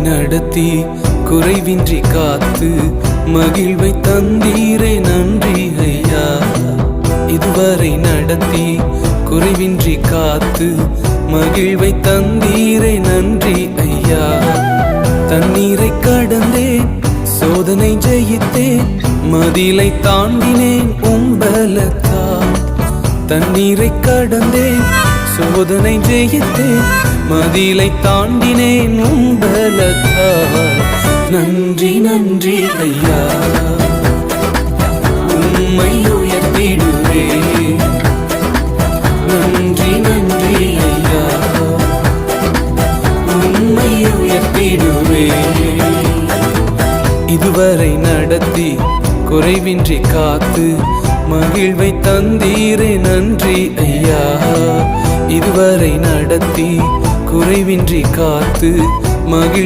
நடத்தி குறைவின்றி காத்து மகிழ்வை தந்தீரே நன்றி ஐயா. இதுவரை நடத்தி குறைவின்றி காத்து மகிழ்வை தந்தீரே நன்றி ஐயா. தண்ணீரை கடந்தேன், சோதனை ஜெயித்தேன், மதிலை தாண்டினேன் உம்பலத்தால். தண்ணீரை கடந்தேன், சோதனை ஜெயித்தேன், மதிலை தாண்டினேன் உம்பலத்தால். நன்றி நன்றி ஐயா, உம்மை உயர்த்திடுவேன். நன்றி நன்றி ஐயா, உம்மை உயர்த்திடுவேன். இதுவரை நடத்தி குறைவின்றி காத்து மகிழ்வை தந்தீரே நன்றி ஐயா. இதுவரை நடத்தி குறைவின்றி காத்து மகிழ்